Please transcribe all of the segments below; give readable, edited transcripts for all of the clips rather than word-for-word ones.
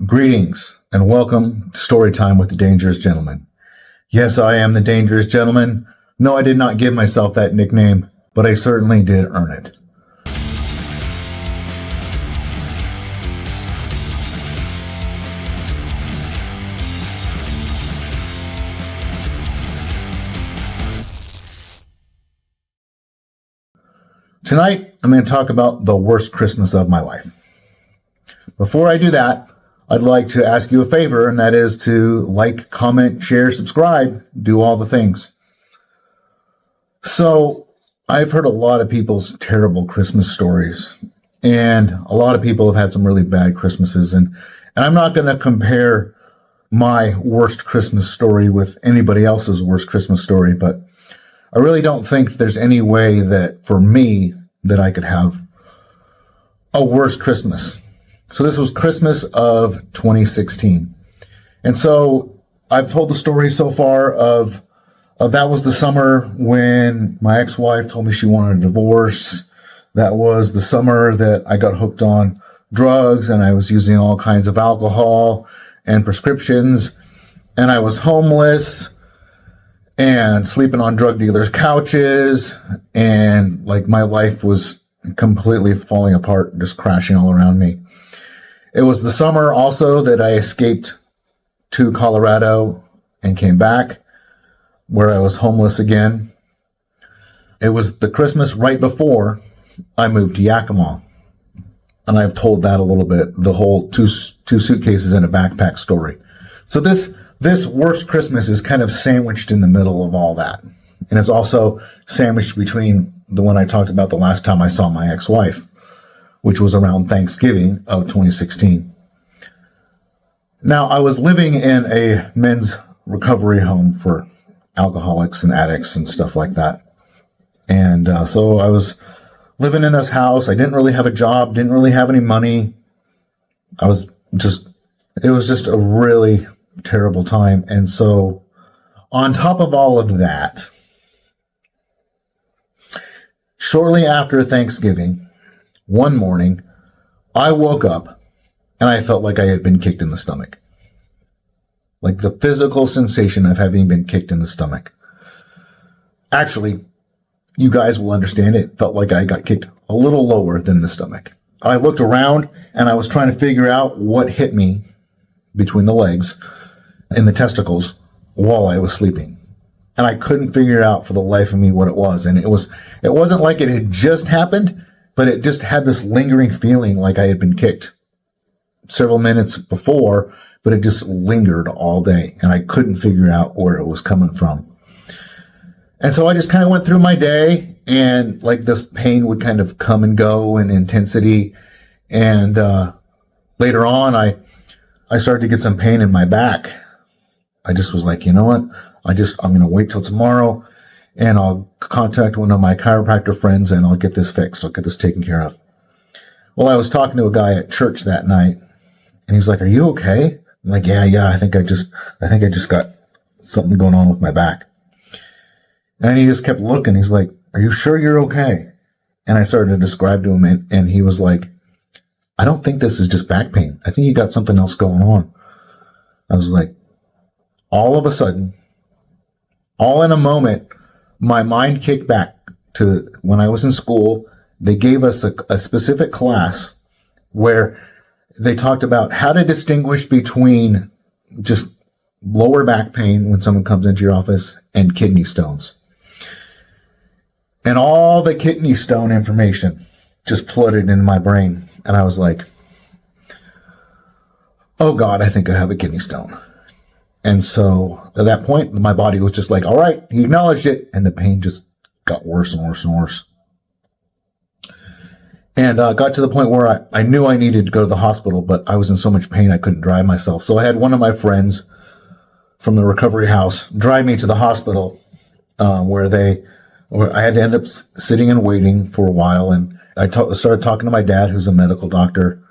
Greetings and welcome to Storytime with the Dangerous Gentleman. Yes, I am the Dangerous Gentleman. No, I did not give myself that nickname, but I certainly did earn it. Tonight, I'm going to talk about the worst Christmas of my life. Before I do that, I'd like to ask you a favor, and that is to like, comment, share, subscribe, do all the things. So, I've heard a lot of people's terrible Christmas stories, and a lot of people have had some really bad Christmases, and I'm not going to compare my worst Christmas story with anybody else's worst Christmas story, but I really don't think there's any way that, for me, that I could have a worse Christmas. So this was Christmas of 2016. And so I've told the story so far of that was the summer when my ex-wife told me she wanted a divorce. That was the summer that I got hooked on drugs and I was using all kinds of alcohol and prescriptions. And I was homeless and sleeping on drug dealers' couches. And like my life was completely falling apart, just crashing all around me. It was the summer also that I escaped to Colorado and came back, where I was homeless again. It was the Christmas right before I moved to Yakima. And I've told that a little bit, the whole two suitcases and a backpack story. So this worst Christmas is kind of sandwiched in the middle of all that. And it's also sandwiched between the one I talked about the last time I saw my ex-wife, which was around Thanksgiving of 2016. Now, I was living in a men's recovery home for alcoholics and addicts and stuff like that. And so I was living in this house. I didn't really have a job, didn't really have any money. It was just a really terrible time. And so on top of all of that, shortly after Thanksgiving, one morning, I woke up and I felt like I had been kicked in the stomach. Like the physical sensation of having been kicked in the stomach. Actually, you guys will understand it felt like I got kicked a little lower than the stomach. I looked around and I was trying to figure out what hit me between the legs and the testicles while I was sleeping. And I couldn't figure out for the life of me what it was. And it wasn't like it had just happened, but it just had this lingering feeling like I had been kicked several minutes before, but it just lingered all day. And I couldn't figure out where it was coming from. And so I just kind of went through my day, and like this pain would kind of come and go in intensity. And later on, I started to get some pain in my back. I just was like, you know what? I'm going to wait till tomorrow. And I'll contact one of my chiropractor friends and I'll get this fixed. I'll get this taken care of. Well, I was talking to a guy at church that night and he's like, "Are you okay?" I'm like, yeah. I think I just got something going on with my back. And he just kept looking. He's like, "Are you sure you're okay?" And I started to describe to him and he was like, "I don't think this is just back pain. I think you got something else going on." I was like, all of a sudden, all in a moment, my mind kicked back to when I was in school. They gave us a specific class where they talked about how to distinguish between just lower back pain when someone comes into your office and kidney stones. And all the kidney stone information just flooded into my brain. And I was like, oh God, I think I have a kidney stone. And so at that point, my body was just like, all right, he acknowledged it. And the pain just got worse and worse and worse. And got to the point where I knew I needed to go to the hospital, but I was in so much pain I couldn't drive myself. So I had one of my friends from the recovery house drive me to the hospital where I had to end up sitting and waiting for a while. And I started talking to my dad, who's a medical doctor.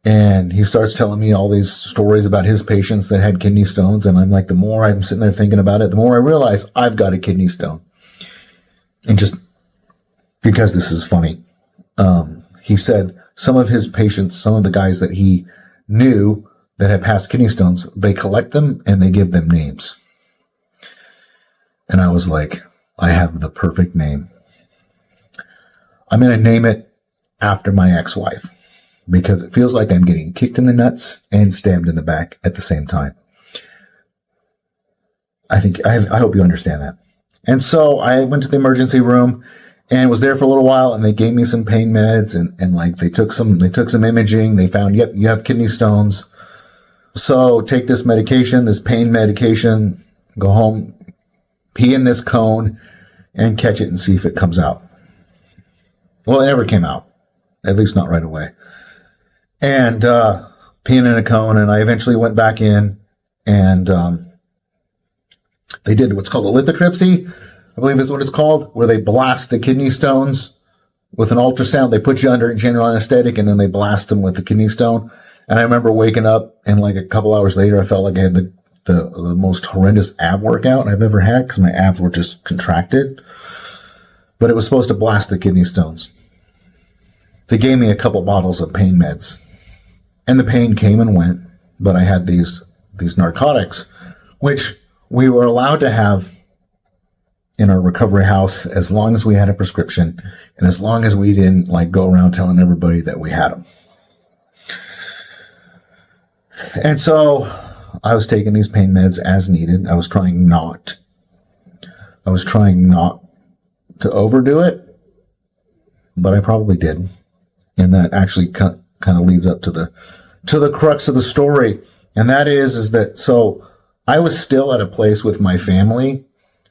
And he starts telling me all these stories about his patients that had kidney stones. And I'm like, the more I'm sitting there thinking about it, the more I realize I've got a kidney stone. And just because this is funny, he said some of his patients, some of the guys that he knew that have passed kidney stones, they collect them and they give them names. And I was like, I have the perfect name. I'm going to name it after my ex-wife because it feels like I'm getting kicked in the nuts and stabbed in the back at the same time. I hope you understand that. And so I went to the emergency room and was there for a little while, and they gave me some pain meds and like they took some imaging. They found, yep, you have kidney stones. So take this medication, this pain medication, go home, pee in this cone and catch it and see if it comes out. Well, it never came out, at least not right away. And peeing in a cone, and I eventually went back in and they did what's called a lithotripsy, I believe is what it's called, where they blast the kidney stones with an ultrasound. They put you under general anesthetic and then they blast them with the kidney stone. And I remember waking up and like a couple hours later, I felt like I had the most horrendous ab workout I've ever had because my abs were just contracted. But it was supposed to blast the kidney stones. They gave me a couple bottles of pain meds. And the pain came and went, but I had these narcotics, which we were allowed to have in our recovery house as long as we had a prescription and as long as we didn't like go around telling everybody that we had them. And so I was taking these pain meds as needed. I was trying not to overdo it, but I probably did. And that actually kind of leads up to the crux of the story. And that is that, so I was still at a place with my family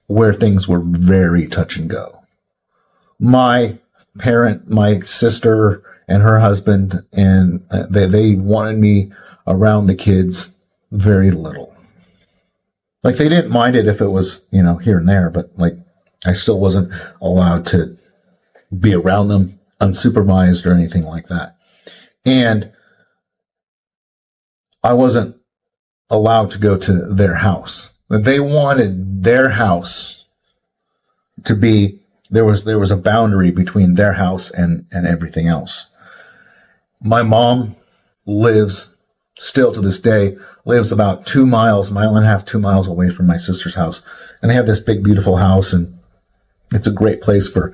where things were very touch and go. My sister and her husband, and they wanted me around the kids very little. Like they didn't mind it if it was, here and there, but like I still wasn't allowed to be around them unsupervised or anything like that. And I wasn't allowed to go to their house. They wanted their house to be, there was a boundary between their house and everything else. My mom still to this day, lives about 2 miles, mile and a half, 2 miles away from my sister's house. And they have this big, beautiful house, and it's a great place for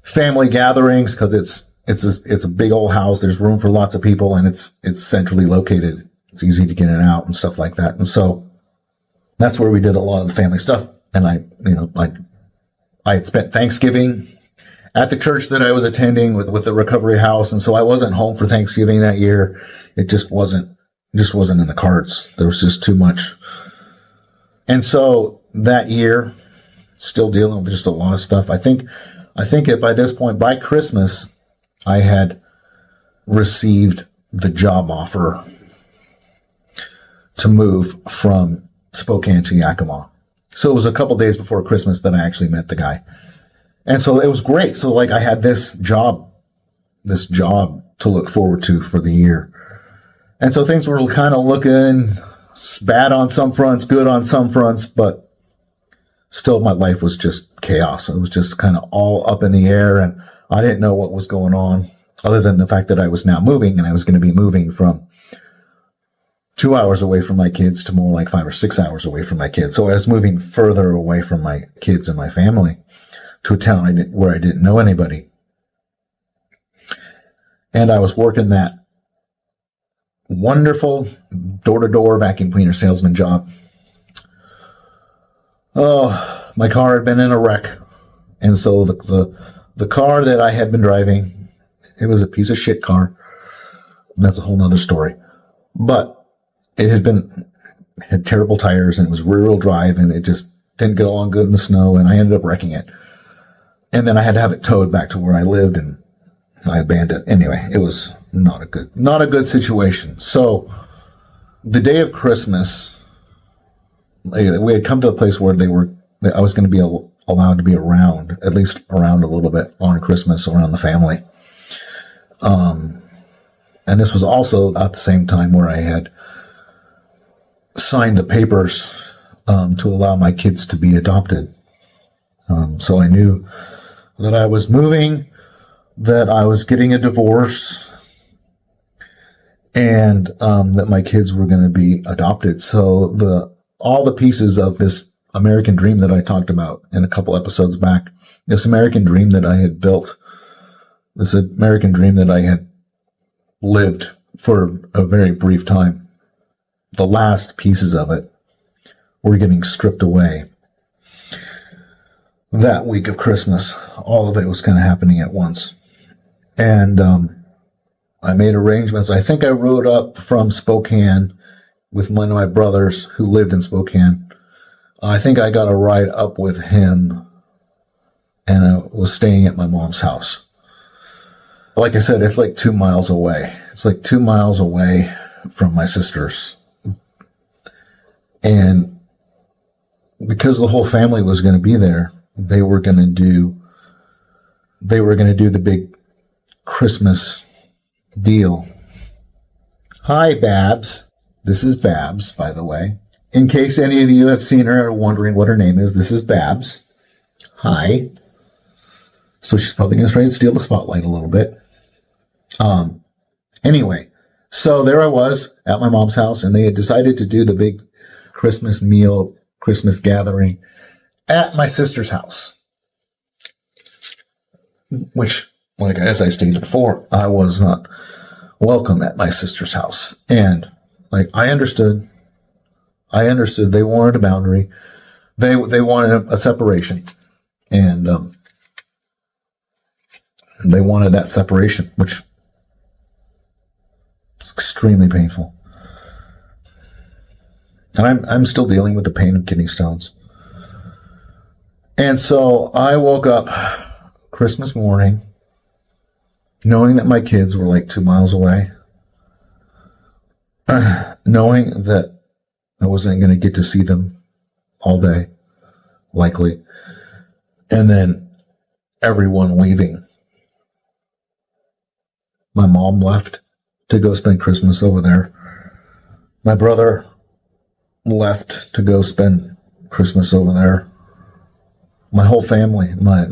family gatherings because it's a big old house. There's room for lots of people, and it's centrally located. It's easy to get in and out and stuff like that. And so that's where we did a lot of the family stuff. And I had spent Thanksgiving at the church that I was attending with the recovery house. And so I wasn't home for Thanksgiving that year. It just wasn't in the cards. There was just too much. And so that year, still dealing with just a lot of stuff. I think that by this point, by Christmas, I had received the job offer to move from Spokane to Yakima. So it was a couple days before Christmas that I actually met the guy. And so it was great. So like I had this job to look forward to for the year. And so things were kind of looking bad on some fronts, good on some fronts, but still my life was just chaos. It was just kind of all up in the air, and I didn't know what was going on other than the fact that I was now moving, and I was going to be moving from 2 hours away from my kids to more like 5 or 6 hours away from my kids. So I was moving further away from my kids and my family to a town where I didn't know anybody. And I was working that wonderful door-to-door vacuum cleaner salesman job. Oh, my car had been in a wreck. And so the car that I had been driving, it was a piece of shit car. That's a whole nother story. But it had terrible tires, and it was rear-wheel drive, and it just didn't get along good in the snow, and I ended up wrecking it. And then I had to have it towed back to where I lived, and I abandoned it. Anyway, it was not a good situation. So the day of Christmas, we had come to a place where I was going to be allowed to be around, at least around a little bit on Christmas around the family. And this was also at the same time where I had signed the papers to allow my kids to be adopted. So I knew that I was moving, that I was getting a divorce, and that my kids were going to be adopted. So all the pieces of this American dream that I talked about in a couple episodes back, this American dream that I had built, this American dream that I had lived for a very brief time, the last pieces of it were getting stripped away. That week of Christmas, all of it was kind of happening at once. And I made arrangements. I think I rode up from Spokane with one of my brothers who lived in Spokane. I think I got a ride up with him, and I was staying at my mom's house. Like I said, it's like 2 miles away. It's like 2 miles away from my sister's. And because the whole family was going to be there, they were going to do the big Christmas deal. Hi, Babs. This is Babs, by the way. In case any of you have seen her or wondering what her name is, this is Babs. Hi. So she's probably going to try to steal the spotlight a little bit. Anyway, so there I was at my mom's house, and they had decided to do the big Christmas meal, Christmas gathering at my sister's house, which, like as I stated before, I was not welcome at my sister's house. And like I understood they wanted a boundary. They wanted a separation, and they wanted that separation, which is extremely painful. And I'm still dealing with the pain of kidney stones. And so I woke up Christmas morning knowing that my kids were like 2 miles away, knowing that I wasn't going to get to see them all day, likely, and then everyone leaving. My mom left to go spend Christmas over there. My brother left to go spend Christmas over there. My whole family, I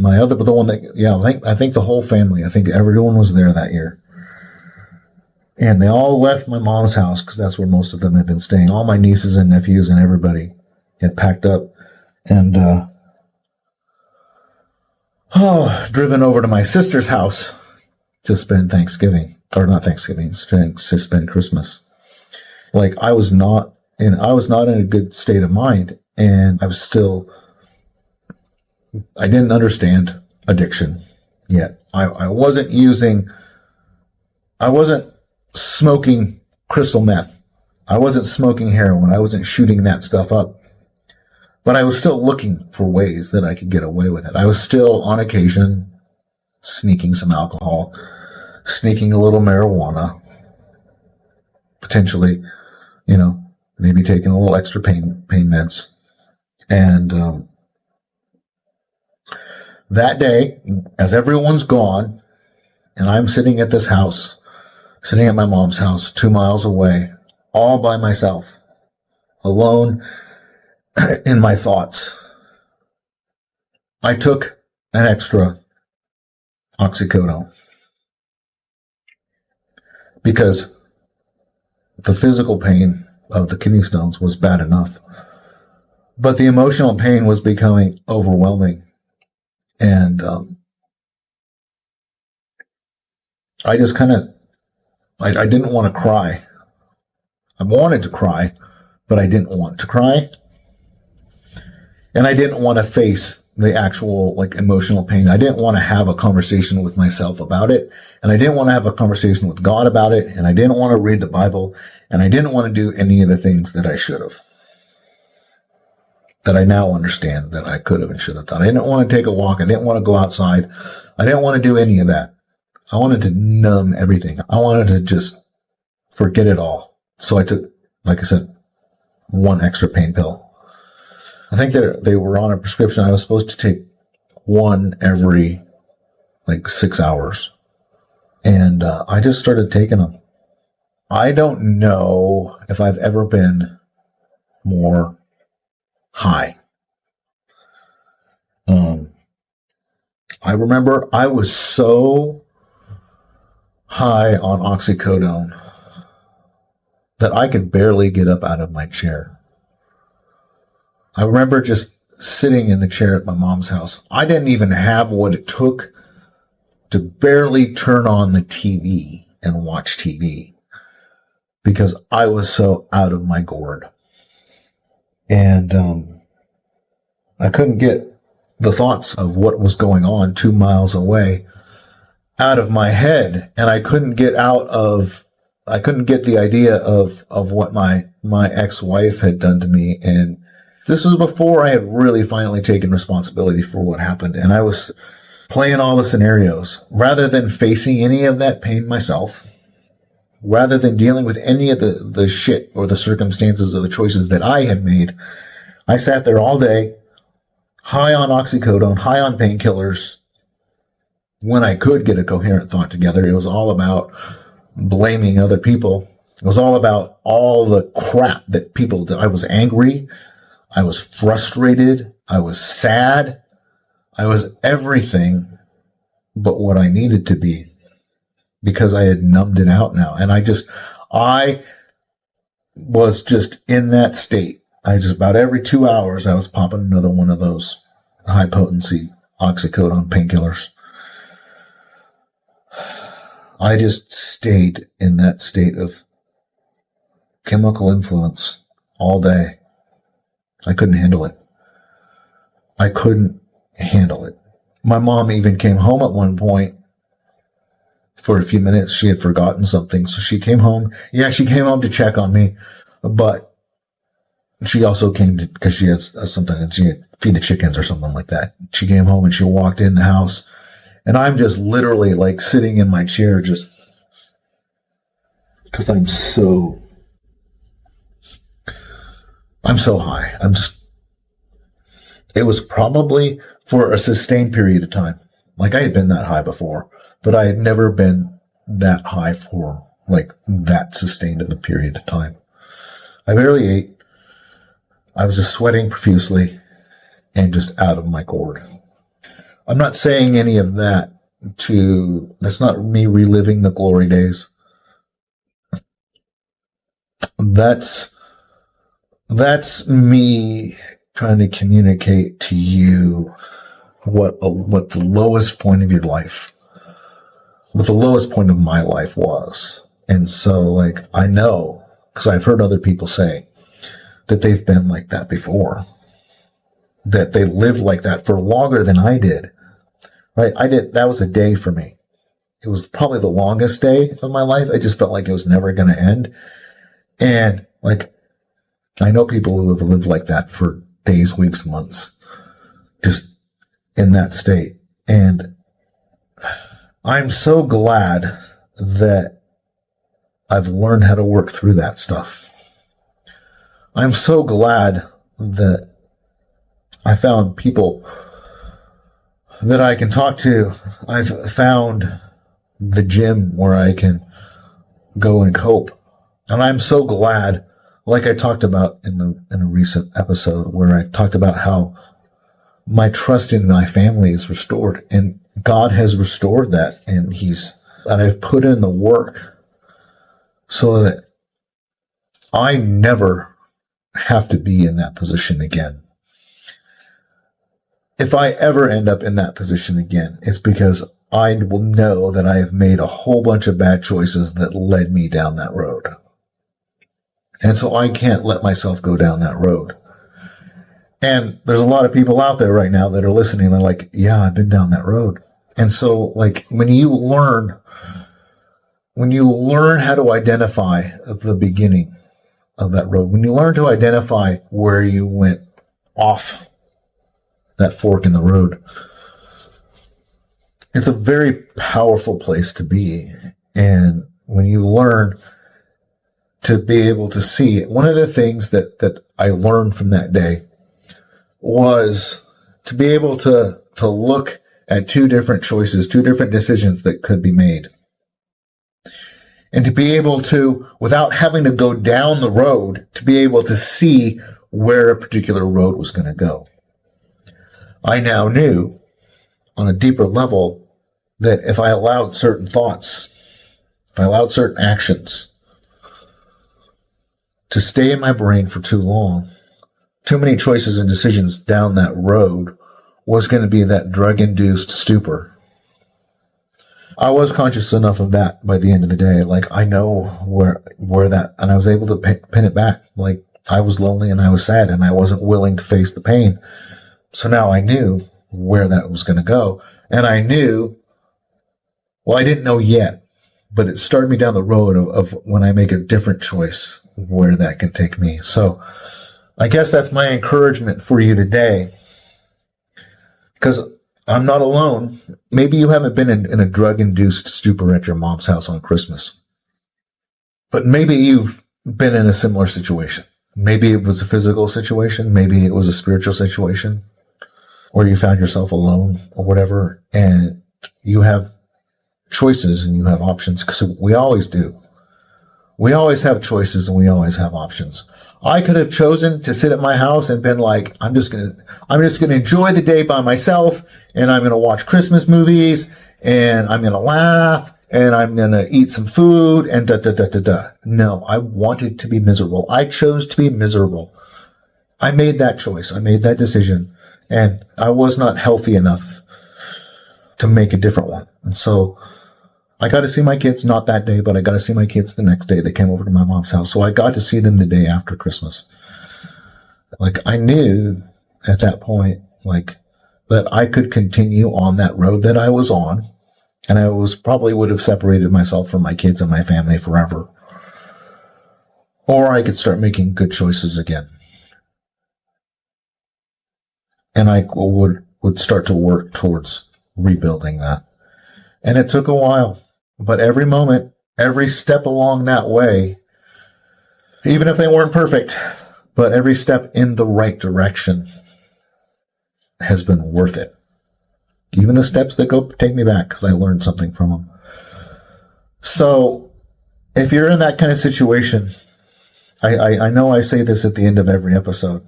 think the whole family, I think everyone was there that year. And they all left my mom's house because that's where most of them had been staying. All my nieces and nephews and everybody had packed up and driven over to my sister's house to spend Thanksgiving, or not Thanksgiving, to spend Christmas. Like I was not in a good state of mind, and I didn't understand addiction yet. I wasn't smoking crystal meth. I wasn't smoking heroin. I wasn't shooting that stuff up. But I was still looking for ways that I could get away with it. I was still, on occasion, sneaking some alcohol, sneaking a little marijuana, potentially, maybe taking a little extra pain meds. And that day, as everyone's gone, and I'm sitting at this house, sitting at my mom's house, 2 miles away, all by myself, alone in my thoughts, I took an extra oxycodone because the physical pain of the kidney stones was bad enough, but the emotional pain was becoming overwhelming. And I just I didn't want to cry. I wanted to cry, but I didn't want to cry. And I didn't want to face the actual emotional pain. I didn't want to have a conversation with myself about it. And I didn't want to have a conversation with God about it. And I didn't want to read the Bible. And I didn't want to do any of the things that I should have, that I now understand that I could have and should have done. I didn't want to take a walk. I didn't want to go outside. I didn't want to do any of that. I wanted to numb everything. I wanted to just forget it all. So I took, like I said, one extra pain pill. I think they were on a prescription. I was supposed to take one every 6 hours. And I just started taking them. I don't know if I've ever been more high. I remember I was so high on oxycodone that I could barely get up out of my chair. I remember just sitting in the chair at my mom's house. I didn't even have what it took to barely turn on the TV and watch TV because I was so out of my gourd. And I couldn't get the thoughts of what was going on 2 miles away out of my head. And I couldn't get the idea of what my ex-wife had done to me. And this was before I had really finally taken responsibility for what happened. And I was playing all the scenarios rather than facing any of that pain myself, rather than dealing with any of the shit or the circumstances or the choices that I had made. I sat there all day, high on oxycodone, high on painkillers. When I could get a coherent thought together, it was all about blaming other people. It was all about all the crap that people did. I was angry. I was frustrated. I was sad. I was everything but what I needed to be because I had numbed it out now. And I was just in that state. About every 2 hours, I was popping another one of those high potency oxycodone painkillers. I just stayed in that state of chemical influence all day. I couldn't handle it. I couldn't handle it. My mom even came home at one point for a few minutes. She had forgotten something. So she came home. Yeah, she came home to check on me. But she also came because she had something and she had feed the chickens or something like that. She came home and she walked in the house. And I'm just literally like sitting in my chair just because I'm so high. It was probably for a sustained period of time. Like I had been that high before, but I had never been that high for like that sustained of a period of time. I barely ate. I was just sweating profusely and just out of my gourd. I'm not saying any of that that's not me reliving the glory days. That's me trying to communicate to you what the lowest point of your life, what the lowest point of my life was. And so like, I know, because I've heard other people say that they've been like that before, that they lived like that for longer than I did. Right? That was a day for me. It was probably the longest day of my life. I just felt like it was never going to end. And like, I know people who have lived like that for days, weeks, months, just in that state. And I'm so glad that I've learned how to work through that stuff. I'm so glad that I found people that I can talk to. I've found the gym where I can go and cope. And I'm so glad, like I talked about in a recent episode where I talked about how my trust in my family is restored, and God has restored that, and I've put in the work so that I never have to be in that position again. If I ever end up in that position again, it's because I will know that I have made a whole bunch of bad choices that led me down that road. And so I can't let myself go down that road. And there's a lot of people out there right now that are listening. They're like, yeah, I've been down that road. And so like when you learn how to identify the beginning of that road, when you learn to identify where you went off that fork in the road, it's a very powerful place to be. And when you learn to be able to see it, one of the things that I learned from that day was to be able to look at two different choices, two different decisions that could be made. And to be able to, without having to go down the road, to be able to see where a particular road was going to go. I now knew on a deeper level that if I allowed certain thoughts, if I allowed certain actions to stay in my brain for too long. Too many choices and decisions down that road was going to be that drug-induced stupor. I was conscious enough of that by the end of the day. Like, I know where that, and I was able to pin it back. Like, I was lonely and I was sad and I wasn't willing to face the pain. So now I knew where that was going to go. And I knew, well, I didn't know yet, but it started me down the road of when I make a different choice, where that can take me. So I guess that's my encouragement for you today. Because I'm not alone. Maybe you haven't been in a drug-induced stupor at your mom's house on Christmas. But maybe you've been in a similar situation. Maybe it was a physical situation. Maybe it was a spiritual situation. Or you found yourself alone or whatever. And you have choices and you have options. Because we always do. We always have choices and we always have options. I could have chosen to sit at my house and been like, I'm just gonna enjoy the day by myself, and I'm gonna watch Christmas movies, and I'm gonna laugh, and I'm gonna eat some food, and da da da da da. No, I wanted to be miserable. I chose to be miserable. I made that choice. I made that decision, and I was not healthy enough to make a different one. And so I got to see my kids, not that day, but I got to see my kids the next day. They came over to my mom's house. So I got to see them the day after Christmas. Like, I knew at that point, like, that I could continue on that road that I was on. And I probably would have separated myself from my kids and my family forever. Or I could start making good choices again. And I would start to work towards rebuilding that. And it took a while. But every moment, every step along that way, even if they weren't perfect, but every step in the right direction has been worth it. Even the steps that take me back, because I learned something from them. So if you're in that kind of situation, I know I say this at the end of every episode,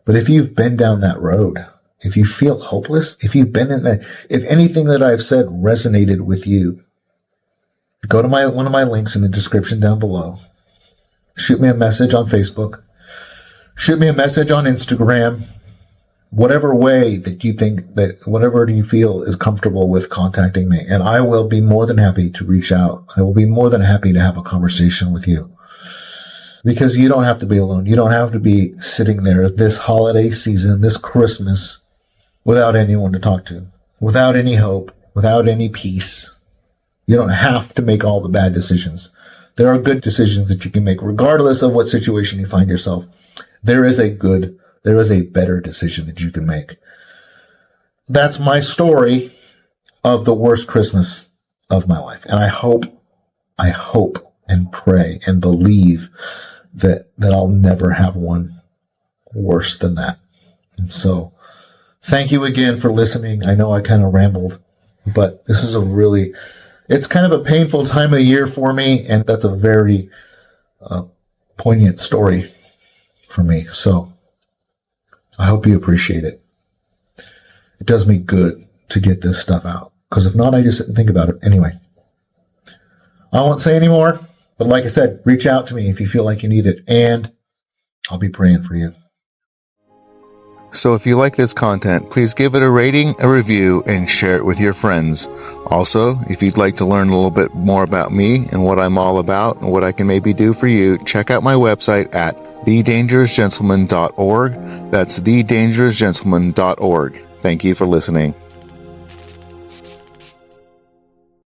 but if you've been down that road, if you feel hopeless, if you've been in that, if anything that I've said resonated with you, go to one of my links in the description down below. Shoot me a message on Facebook. Shoot me a message on Instagram. Whatever way that you think that, whatever you feel is comfortable with contacting me. And I will be more than happy to reach out. I will be more than happy to have a conversation with you. Because you don't have to be alone. You don't have to be sitting there this holiday season, this Christmas, without anyone to talk to, without any hope, without any peace. You don't have to make all the bad decisions. There are good decisions that you can make, regardless of what situation you find yourself. There is a better decision that you can make. That's my story of the worst Christmas of my life. And I hope and pray and believe that I'll never have one worse than that. And so, thank you again for listening. I know I kind of rambled, but this is it's kind of a painful time of the year for me, and that's a very poignant story for me. So I hope you appreciate it. It does me good to get this stuff out, because if not, I just sit and think about it. Anyway, I won't say any more, but like I said, reach out to me if you feel like you need it, and I'll be praying for you. So if you like this content, please give it a rating, a review, and share it with your friends. Also, if you'd like to learn a little bit more about me and what I'm all about and what I can maybe do for you, check out my website at thedangerousgentleman.org. That's thedangerousgentleman.org. Thank you for listening.